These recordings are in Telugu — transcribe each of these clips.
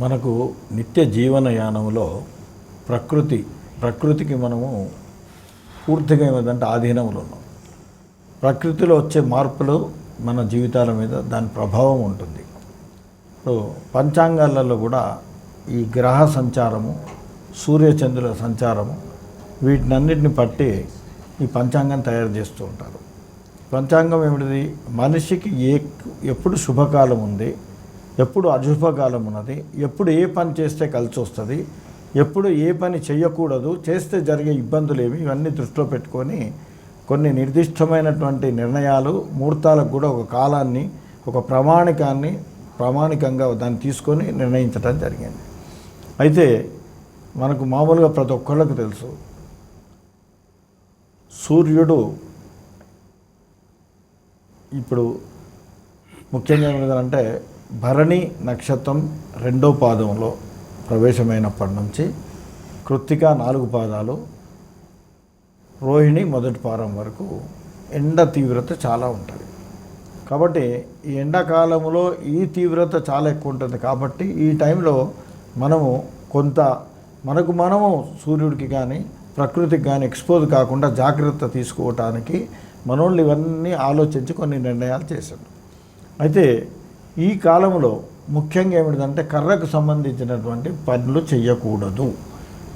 మనకు నిత్య జీవనయానంలో ప్రకృతికి మనము పూర్తిగా ఏమిటంటే ఆధీనంలో ఉన్నాం. ప్రకృతిలో వచ్చే మార్పులు మన జీవితాల మీద దాని ప్రభావం ఉంటుంది. సో పంచాంగాలలో కూడా ఈ గ్రహ సంచారము, సూర్యచంద్రుల సంచారము, వీటినన్నిటిని పట్టి ఈ పంచాంగం తయారు చేస్తూ ఉంటారు. పంచాంగం ఏమిటిది? మనిషికి ఎప్పుడు శుభకాలం ఉంది, ఎప్పుడు అశుభకాలం ఉన్నది, ఎప్పుడు ఏ పని చేస్తే కలిసి వస్తుంది, ఎప్పుడు ఏ పని చేయకూడదు, చేస్తే జరిగే ఇబ్బందులు ఏమి, ఇవన్నీ దృష్టిలో పెట్టుకొని కొన్ని నిర్దిష్టమైనటువంటి నిర్ణయాలు, ముహూర్తాలకు కూడా ఒక కాలాన్ని, ఒక ప్రామాణికంగా దాన్ని తీసుకొని నిర్ణయించడం జరిగింది. అయితే మనకు మామూలుగా ప్రతి ఒక్కళ్ళకు తెలుసు, సూర్యుడు ఇప్పుడు ముఖ్యంగా ఏమిటంటే భరణి నక్షత్రం 2వ పాదంలో ప్రవేశమైనప్పటి నుంచి కృత్తిక 4 పాదాలు, రోహిణి 1వ పాదం వరకు ఎండ తీవ్రత చాలా ఉంటుంది. కాబట్టి ఈ ఎండాకాలంలో ఈ తీవ్రత చాలా ఎక్కువ ఉంటుంది. కాబట్టి ఈ టైంలో మనము మనము సూర్యుడికి కానీ ప్రకృతికి కానీ ఎక్స్పోజ్ కాకుండా జాగ్రత్త తీసుకోవటానికి మనోళ్ళు ఇవన్నీ ఆలోచించి కొన్ని నిర్ణయాలు చేశారు. అయితే ఈ కాలంలో ముఖ్యంగా ఏమిటంటే కర్రకు సంబంధించినటువంటి పనులు చేయకూడదు.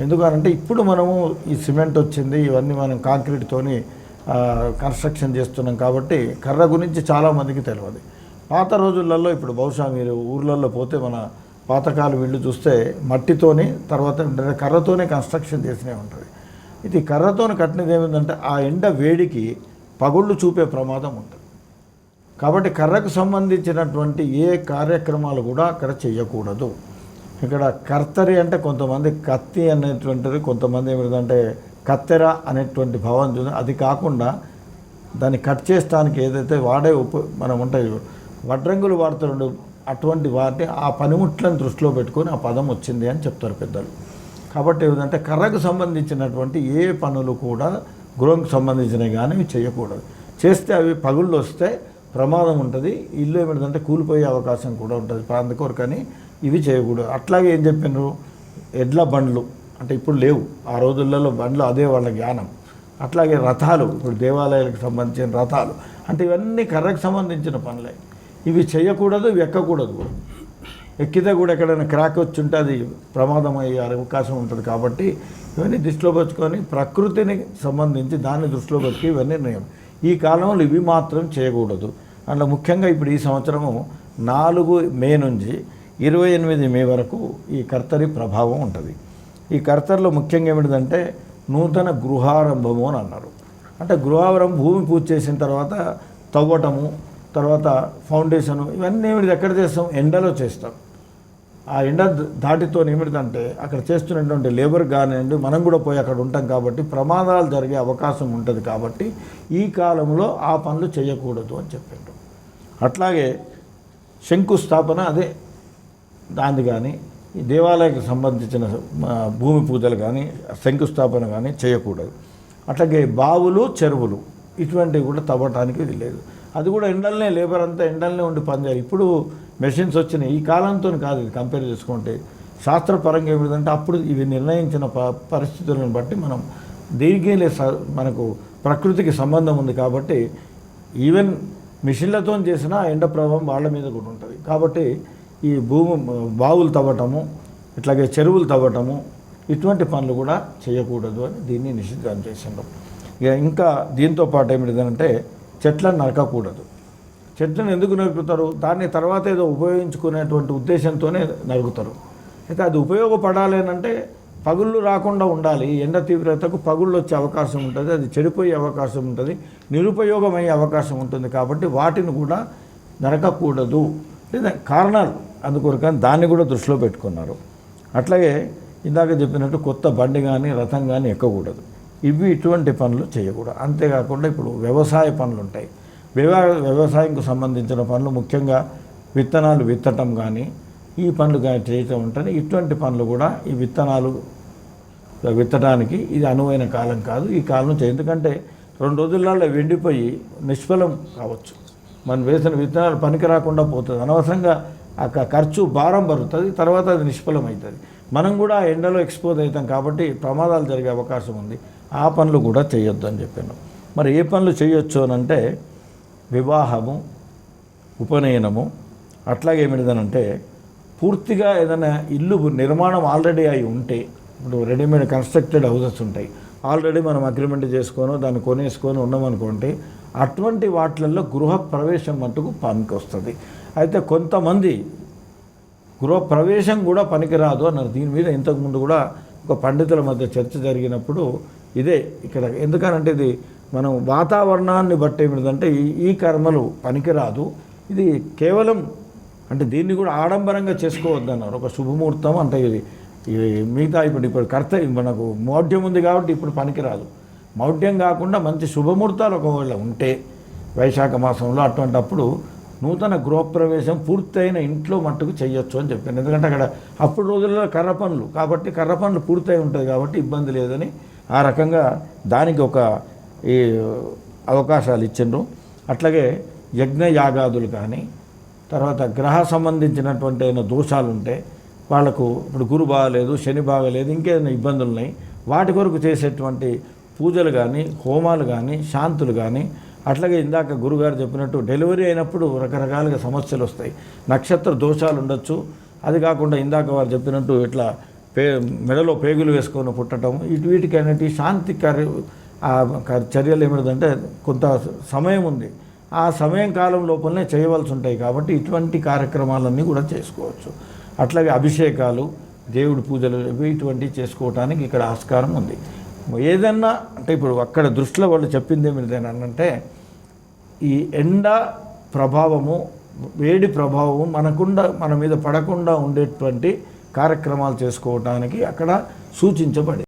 ఎందుకంటే ఇప్పుడు మనము ఈ సిమెంట్ వచ్చింది, ఇవన్నీ మనం కాంక్రీట్తోని కన్స్ట్రక్షన్ చేస్తున్నాం. కాబట్టి కర్ర గురించి చాలామందికి తెలియదు. పాత రోజులలో ఇప్పుడు బహుశా మీరు ఊర్లలో పోతే మన పాతకాలం ఇళ్ళు చూస్తే మట్టితోని, తర్వాత కర్రతోనే కన్స్ట్రక్షన్ చేసినవి ఉంటుంది. ఇది కర్రతోని కట్టినది ఏమిటంటే ఆ ఎండ వేడికి పగుళ్ళు చూపే ప్రమాదం ఉంటుంది. కాబట్టి కర్రకు సంబంధించినటువంటి ఏ కార్యక్రమాలు కూడా అక్కడ చేయకూడదు. ఇక్కడ కర్తరి అంటే కొంతమంది కత్తి అనేటువంటిది, కొంతమంది ఏమిటంటే కత్తెర అనేటువంటి భావం చూసి, అది కాకుండా దాన్ని కట్ చేయడానికి ఏదైతే మనం ఉంటాయి వడ్రంగులు వాడుతారు, అటువంటి వాటిని ఆ పనిముట్లను దృష్టిలో పెట్టుకొని ఆ పదం వచ్చింది అని చెప్తారు పెద్దలు. కాబట్టి ఏమిటంటే కర్రకు సంబంధించినటువంటి ఏ పనులు కూడా గృహంకి సంబంధించినవి కానీ చేయకూడదు. చేస్తే అవి పగుళ్ళు వస్తే ప్రమాదం ఉంటుంది. ఇల్లు ఏమిటంటే కూలిపోయే అవకాశం కూడా ఉంటుంది. అందుకొరకని ఇవి చేయకూడదు. అట్లాగే ఏం చెప్పినారు, ఎడ్ల బండ్లు అంటే ఇప్పుడు లేవు, ఆ రోజులలో బండ్లు అదే వాళ్ళ జ్ఞానం. అట్లాగే రథాలు, ఇప్పుడు దేవాలయాలకు సంబంధించిన రథాలు, అంటే ఇవన్నీ కర్రకు సంబంధించిన పనులే. ఇవి చేయకూడదు, ఇవి ఎక్కకూడదు కూడా. ఎక్కితే కూడా ఎక్కడైనా క్రాక్ వచ్చి ఉంటే అది ప్రమాదం అయ్యే అవకాశం ఉంటుంది. కాబట్టి ఇవన్నీ దృష్టిలో పెట్టుకొని ప్రకృతిని సంబంధించి దాన్ని దృష్టిలో పెట్టుకుని ఇవన్నీ నియమం. ఈ కాలంలో ఇవి మాత్రం చేయకూడదు. అందులో ముఖ్యంగా ఇప్పుడు ఈ సంవత్సరము 4 మే నుంచి 28 మే వరకు ఈ కర్తరి ప్రభావం ఉంటుంది. ఈ కర్తరిలో ముఖ్యంగా ఏమిటంటే నూతన గృహారంభము అని అన్నారు. అంటే గృహారంభం భూమి పూజ చేసిన తర్వాత తవ్వటము, తర్వాత ఫౌండేషను, ఇవన్నీ ఏమిటి ఎక్కడ చేస్తాం? ఎండలో చేస్తాం. ఆ ఎండ దాటితో ఏమిటంటే అక్కడ చేస్తున్నటువంటి లేబర్ కానివ్వండి, మనం కూడా పోయి అక్కడ ఉంటాం. కాబట్టి ప్రమాదాలు జరిగే అవకాశం ఉంటుంది. కాబట్టి ఈ కాలంలో ఆ పనులు చేయకూడదు అని చెప్పారు. అట్లాగే శంకుస్థాపన, అదే దాన్ని కానీ ఈ దేవాలయానికి సంబంధించిన భూమి పూజలు కానీ శంకుస్థాపన కానీ చేయకూడదు. అట్లాగే బావులు, చెరువులు ఇటువంటివి కూడా తవ్వటానికి ఇది లేదు. అది కూడా ఎండలనే, లేబర్ అంతా ఎండలనే ఉండి పనిచేయాలి. ఇప్పుడు మెషిన్స్ వచ్చినాయి. ఈ కాలంతో కాదు, ఇది కంపేర్ చేసుకుంటే శాస్త్రపరంగా ఏమిటంటే అప్పుడు ఇవి నిర్ణయించిన పరిస్థితులను బట్టి మనం దీనికి మనకు ప్రకృతికి సంబంధం ఉంది. కాబట్టి ఈవెన్ మిషన్లతో చేసిన ఎండ ప్రభావం వాళ్ళ మీద కూడా ఉంటుంది. కాబట్టి ఈ బావులు తవ్వటము, ఇట్లాగే చెరువులు తవ్వటము, ఇటువంటి పనులు కూడా చేయకూడదు అని దీన్ని నిషిద్ధం చేసిండ్రు. ఇంకా దీంతో పాటు ఏమిటంటే చెట్లను నరకకూడదు. చెట్లను ఎందుకు నరుకుతారు? దాన్ని తర్వాత ఏదో ఉపయోగించుకునేటువంటి ఉద్దేశంతోనే నరుకుతారు. అయితే అది ఉపయోగపడాలి అంటే పగుళ్ళు రాకుండా ఉండాలి. ఎండ తీవ్రతకు పగుళ్ళు వచ్చే అవకాశం ఉంటుంది, అది చెడిపోయే అవకాశం ఉంటుంది, నిరుపయోగమయ్యే అవకాశం ఉంటుంది. కాబట్టి వాటిని కూడా నరకకూడదు. లేదా కారణాలు అందుకొరకని దాన్ని కూడా దృష్టిలో పెట్టుకున్నారు. అట్లాగే ఇందాక చెప్పినట్టు కొత్త బండి కానీ రథం కానీ ఎక్కకూడదు. ఇటువంటి పనులు చేయకూడదు. అంతేకాకుండా ఇప్పుడు వ్యవసాయ పనులు ఉంటాయి. వ్యవసాయంకు సంబంధించిన పనులు, ముఖ్యంగా విత్తనాలు విత్తటం కానీ ఈ పనులు కానీ చేయటం ఉంటుంది. ఇటువంటి పనులు కూడా ఈ విత్తనాలు విత్తడానికి ఇది అనువైన కాలం కాదు. ఈ కాలం ఎందుకంటే 2 రోజులలో ఎండిపోయి నిష్ఫలం కావచ్చు. మనం వేసిన విత్తనాలు పనికి రాకుండా పోతుంది. అనవసరంగా ఆ ఖర్చు భారం పడుతుంది, తర్వాత అది నిష్ఫలమవుతుంది. మనం కూడా ఎండలో ఎక్స్పోజ్ అవుతాం కాబట్టి ప్రమాదాలు జరిగే అవకాశం ఉంది. ఆ పనులు కూడా చేయొద్దు అని చెప్పాను. మరి ఏ పనులు చేయొచ్చు అని అంటే వివాహము, ఉపనయనము, అట్లాగే ఏమిటిదనంటే పూర్తిగా ఏదైనా ఇల్లు నిర్మాణం ఆల్రెడీ అయి ఉంటే, ఇప్పుడు రెడీమేడ్ కన్స్ట్రక్టెడ్ హౌసెస్ ఉంటాయి, ఆల్రెడీ మనం అగ్రిమెంట్ చేసుకొని దాన్ని కొనేసుకొని ఉన్నామనుకోండి, అటువంటి వాటిల్లో గృహ ప్రవేశం మట్టుకు పనికి వస్తుంది. అయితే కొంతమంది గృహప్రవేశం కూడా పనికిరాదు అన్నారు. దీని మీద ఇంతకుముందు కూడా ఒక పండితుల మధ్య చర్చ జరిగినప్పుడు ఇదే ఇక్కడ, ఎందుకనంటే ఇది మనం వాతావరణాన్ని బట్టి ఏమిటంటే ఈ కర్మలు పనికిరాదు, ఇది కేవలం అంటే దీన్ని కూడా ఆడంబరంగా చేసుకోవద్దన్నారు. ఒక శుభముహూర్తం అంటే ఇది మిగతా ఇప్పుడు కర్త మనకు మౌఢ్యం ఉంది కాబట్టి ఇప్పుడు పనికిరాదు. మౌఢ్యం కాకుండా మంచి శుభముహూర్తాలు ఒకవేళ ఉంటే వైశాఖ మాసంలో అటువంటప్పుడు నూతన గృహప్రవేశం పూర్తయిన ఇంట్లో మట్టుకు చేయొచ్చు అని చెప్పాను. ఎందుకంటే అక్కడ అప్పుడు రోజుల్లో కర్ర పనులు కాబట్టి కర్ర పనులు పూర్తయి ఉంటుంది కాబట్టి ఇబ్బంది లేదని ఆ రకంగా దానికి ఒక ఈ అవకాశాలు ఇచ్చిండ్రు. అట్లాగే యజ్ఞ యాగాదులు కానీ, తర్వాత గ్రహ సంబంధించినటువంటి ఏమైనా దోషాలు ఉంటే వాళ్లకు, ఇప్పుడు గురు బాగలేదు, శని బాగలేదు, ఇంకేదైనా ఇబ్బందులు ఉన్నాయి, వాటి కొరకు చేసేటువంటి పూజలు కానీ, హోమాలు కానీ, శాంతులు కానీ, అట్లాగే ఇందాక గురుగారు చెప్పినట్టు డెలివరీ అయినప్పుడు రకరకాలుగా సమస్యలు వస్తాయి, నక్షత్ర దోషాలు ఉండొచ్చు. అది కాకుండా ఇందాక వారు చెప్పినట్టు ఇట్లా మెడలో పేగులు వేసుకొని పుట్టడం, వీటికి అనేటి శాంతి చర్యలు ఏమిటంటే కొంత సమయం ఉంది, ఆ సమయం కాలం లోపలనే చేయవలసి ఉంటాయి కాబట్టి ఇటువంటి కార్యక్రమాలన్నీ కూడా చేసుకోవచ్చు. అట్లాగే అభిషేకాలు, దేవుడి పూజలు ఇటువంటివి చేసుకోవటానికి ఇక్కడ ఆస్కారం ఉంది. ఏదన్నా అంటే ఇప్పుడు అక్కడ దృష్టిలో వాళ్ళు చెప్పింది ఏమిటంటే ఈ ఎండ ప్రభావము, వేడి ప్రభావము మన మీద పడకుండా ఉండేటువంటి కార్యక్రమాలు చేసుకోవటానికి అక్కడ సూచించబడింది.